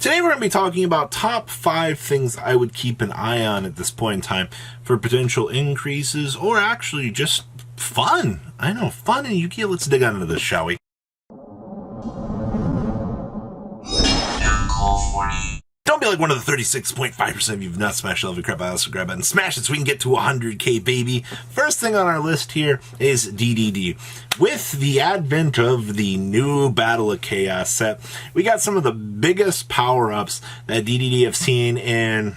Today we're going to be talking about top 5 things I would keep an eye on at this point in time for potential increases or actually just fun. I know, fun in Yu-Gi-Oh! Let's dig on into this, shall we? Don't be like one of the 36.5% of you who've not smashed the crap out of the grab button. Smash it so we can get to 100k, baby. First thing on our list here is DDD. With the advent of the new Battle of Chaos set, we got some of the biggest power-ups that DDD have seen in,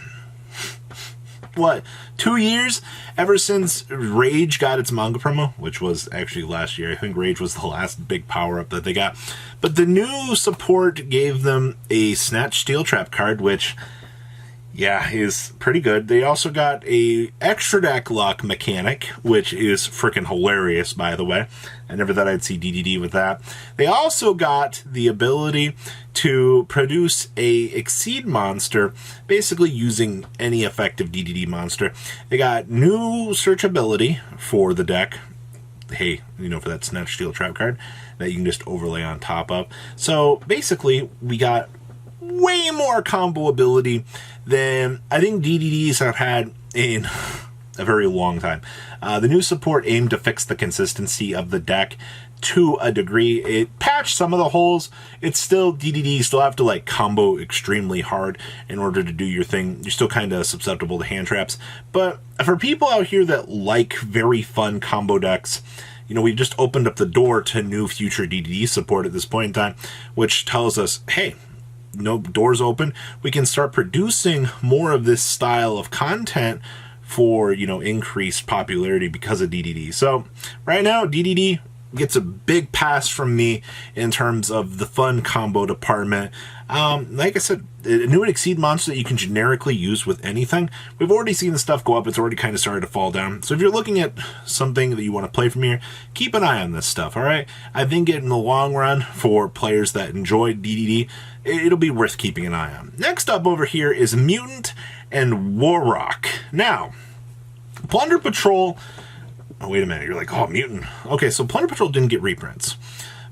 2 years? Ever since Rage got its manga promo, which was actually last year. I think Rage was the last big power-up that they got. But the new support gave them a Snatch Steel Trap card, which, yeah, is pretty good. They also got a extra deck lock mechanic, which is freaking hilarious, by the way. I never thought I'd see DDD with that. They also got the ability to produce a Exceed monster, basically using any effective DDD monster. They got new searchability for the deck. Hey, you know, for that Snatch Steel Trap card that you can just overlay on top of. So basically, we got way more combo ability than I think DDDs have had in a very long time. The new support aimed to fix the consistency of the deck to a degree. It patched some of the holes. It's still, DDD, you still have to like combo extremely hard in order to do your thing. You're still kind of susceptible to hand traps. But for people out here that like very fun combo decks, you know, we just opened up the door to new future DDD support at this point in time, which tells us, hey, no, doors open. We can start producing more of this style of content for, you know, increased popularity because of DDD. So right now, DDD gets a big pass from me in terms of the fun combo department. Like I said, a new Exceed monster that you can generically use with anything. We've already seen the stuff go up. It's already kind of started to fall down. So if you're looking at something that you want to play from here, keep an eye on this stuff, all right? I think in the long run, for players that enjoy DDD, it'll be worth keeping an eye on. Next up over here is Mutant and War Rock. Now, Plunder Patrol... Oh, wait a minute. You're like, oh, Mutant. Okay, so Plunder Patrol didn't get reprints.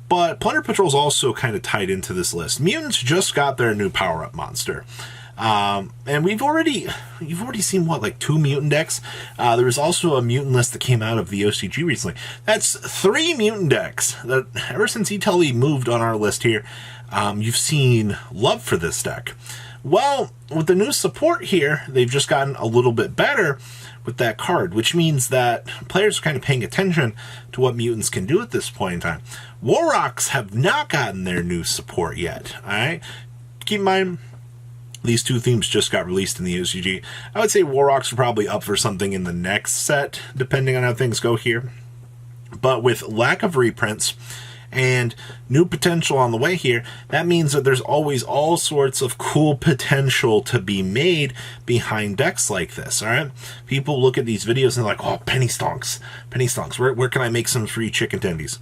But Plunder Patrol is also kind of tied into this list. Mutants just got their new power-up monster. And you've already seen, what, like 2 mutant decks? There was also a mutant list that came out of the OCG recently. That's 3 mutant decks that, ever since Italy moved on our list here, you've seen love for this deck. Well, with the new support here, they've just gotten a little bit better with that card, which means that players are kind of paying attention to what mutants can do at this point in time. War Rocks have not gotten their new support yet, alright? Keep in mind, these 2 themes just got released in the OCG. I would say War Rocks are probably up for something in the next set, depending on how things go here. But with lack of reprints and new potential on the way here, that means that there's always all sorts of cool potential to be made behind decks like this, alright? People look at these videos and they're like, oh, penny stonks, where can I make some free chicken tendies?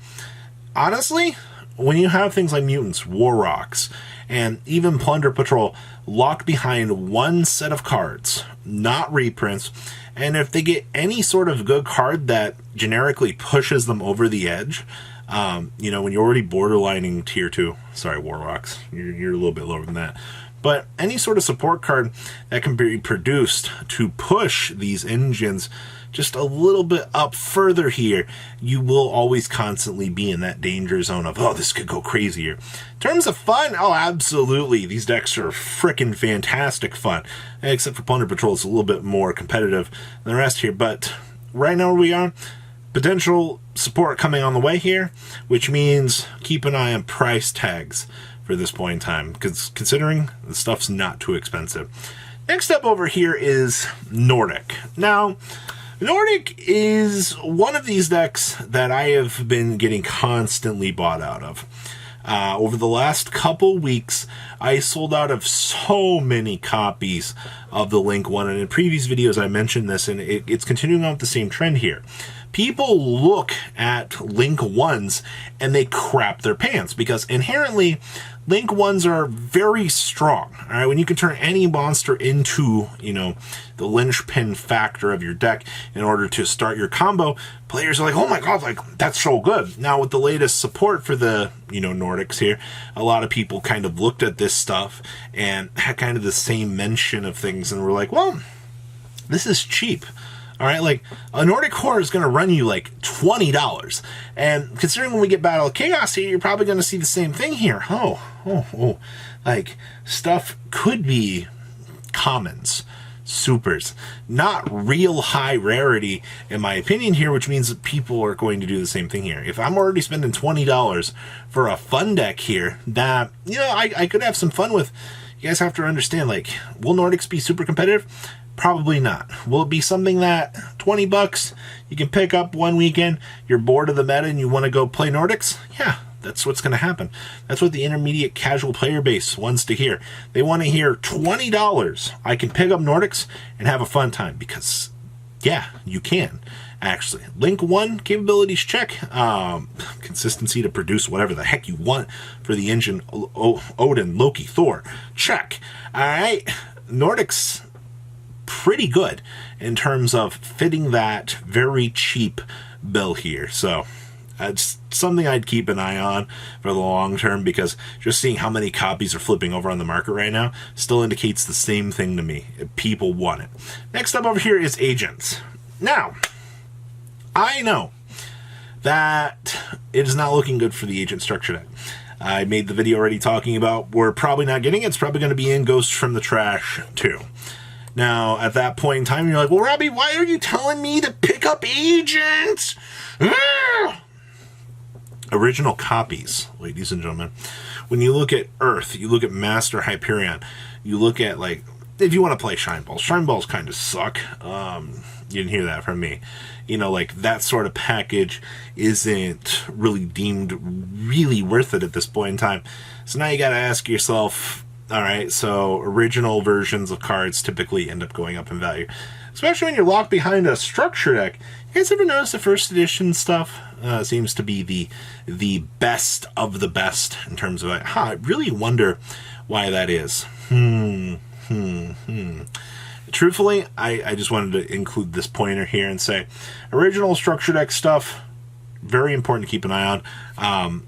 Honestly, when you have things like Mutants, War Rocks, and even Plunder Patrol locked behind one set of cards, not reprints, and if they get any sort of good card that generically pushes them over the edge, you know, when you're already borderlining tier 2, sorry, War Rocks, you're a little bit lower than that, but any sort of support card that can be produced to push these engines just a little bit up further here, you will always constantly be in that danger zone of, oh, this could go crazier. In terms of fun, oh, absolutely, these decks are freaking fantastic fun, except for Plunder Patrol, it's a little bit more competitive than the rest here, but right now where we are, potential support coming on the way here, which means keep an eye on price tags for this point in time, because considering the stuff's not too expensive. Next up over here is Nordic. Now, Nordic is one of these decks that I have been getting constantly bought out of. Over the last couple weeks, I sold out of so many copies of the Link 1, and in previous videos I mentioned this, and it's continuing on with the same trend here. People look at Link 1s and they crap their pants, because inherently Link ones are very strong. All right, when you can turn any monster into, the linchpin factor of your deck in order to start your combo, players are like, oh my god, like that's so good. Now with the latest support for the, Nordics here, a lot of people kind of looked at this stuff and had kind of the same mention of things and were like, well, this is cheap. All right, like a Nordic core is going to run you like $20. And considering when we get Battle of Chaos here, you're probably going to see the same thing here. Like stuff could be commons, supers, not real high rarity, in my opinion here, which means that people are going to do the same thing here. If I'm already spending $20 for a fun deck here that, I could have some fun with, you guys have to understand, like, will Nordics be super competitive? Probably not. Will it be something that $20 you can pick up one weekend, you're bored of the meta and you want to go play Nordics? Yeah, that's what's going to happen. That's what the intermediate casual player base wants to hear. They want to hear $20. I can pick up Nordics and have a fun time because, yeah, you can. Actually, Link 1 capabilities check. Consistency to produce whatever the heck you want for the engine. Odin, Loki, Thor, check. All right, Nordics pretty good in terms of fitting that very cheap bill here. So it's something I'd keep an eye on for the long term, because just seeing how many copies are flipping over on the market right now still indicates the same thing to me. People want it. Next up over here is agents. Now, I know that it is not looking good for the agent structure deck. I made the video already talking about we're probably not getting it. It's probably going to be in Ghosts from the Trash too. Now, at that point in time, you're like, well, Robbie, why are you telling me to pick up agents? Original copies, ladies and gentlemen. When you look at Earth, you look at Master Hyperion, you look at, like, if you want to play Shine Balls. Shine Balls kind of suck. You didn't hear that from me. Like, that sort of package isn't really deemed really worth it at this point in time. So now you got to ask yourself, all right, so original versions of cards typically end up going up in value, especially when you're locked behind a structure deck. You guys ever notice the first edition stuff seems to be the best of the best in terms of, I really wonder why that is. Truthfully, I just wanted to include this pointer here and say, original structure deck stuff, very important to keep an eye on.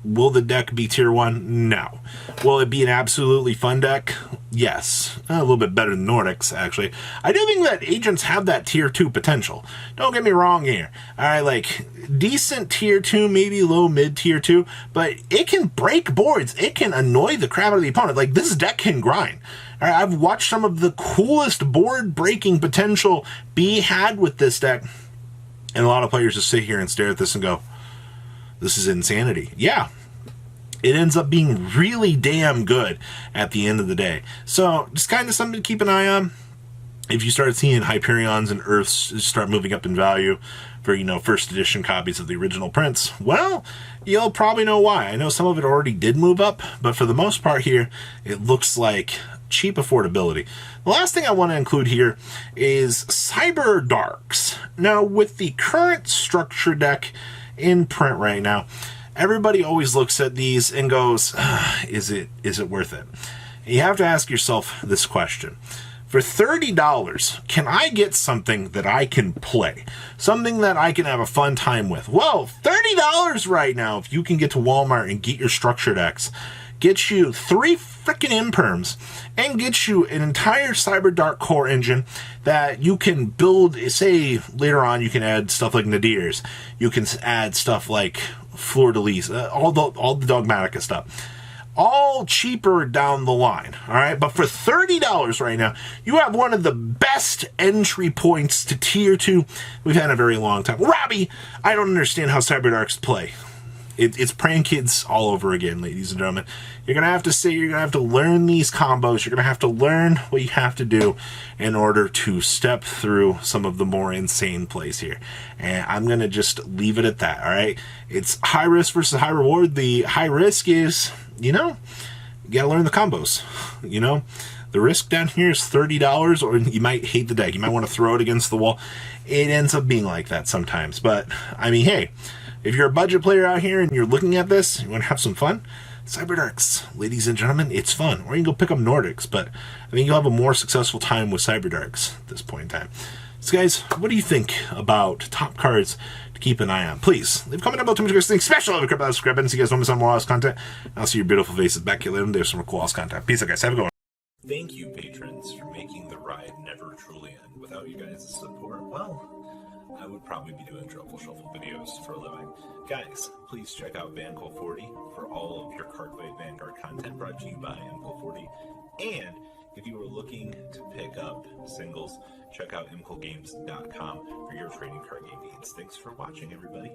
Will the deck be tier 1? No. Will it be an absolutely fun deck? Yes. A little bit better than Nordics, actually. I do think that agents have that tier 2 potential. Don't get me wrong here. All right, like, decent tier 2, maybe low mid tier 2, but it can break boards. It can annoy the crap out of the opponent. Like, this deck can grind. All right, I've watched some of the coolest board breaking potential be had with this deck, and a lot of players just sit here and stare at this and go, this is insanity. Yeah, it ends up being really damn good at the end of the day. So just kind of something to keep an eye on. If you start seeing Hyperions and Earths start moving up in value for, first edition copies of the original prints, well, you'll probably know why. I know some of it already did move up, but for the most part here, it looks like cheap affordability. The last thing I want to include here is Cyber Darks. Now, with the current structure deck in print right now, everybody always looks at these and goes, is it worth it? You have to ask yourself this question. For $30, can I get something that I can play? Something that I can have a fun time with? Well, $30 right now, if you can get to Walmart and get your structure decks, get you 3 freaking imperms and get you an entire Cyber Dark core engine that you can build. Say later on you can add stuff like Nadirs, you can add stuff like Fleur de Lis, all the Dogmatica stuff, all cheaper down the line. All right, but for $30 right now, you have one of the best entry points to tier 2 we've had in a very long time. Robbie, I don't understand how Cyber Darks play. It's Prank Kids all over again, ladies and gentlemen. You're going to have to say, you're going to have to learn these combos. You're going to have to learn what you have to do in order to step through some of the more insane plays here. And I'm going to just leave it at that, all right? It's high risk versus high reward. The high risk is, you got to learn the combos, The risk down here is $30, or you might hate the deck. You might want to throw it against the wall. It ends up being like that sometimes. But, I mean, hey, if you're a budget player out here and you're looking at this, you want to have some fun, Cyberdarks, ladies and gentlemen, it's fun. Or you can go pick up Nordics, but I think you'll have a more successful time with Cyberdarks at this point in time. So guys, what do you think about top cards to keep an eye on? Please, leave a comment about too much things special over the subscribe button so you guys don't miss on more awesome content. I'll see your beautiful faces back here later. There's some more cool awesome content. Peace out, guys. Have a good one. Thank you, patrons, for making the ride never truly end. Without you guys' support, well, I would probably be doing Truffle Shuffle videos for a living. Guys, please check out Vanco40 for all of your Cardfight Vanguard content brought to you by Vanco40. And if you are looking to pick up singles, check out imcogames.com for your trading card game needs. Thanks for watching, everybody.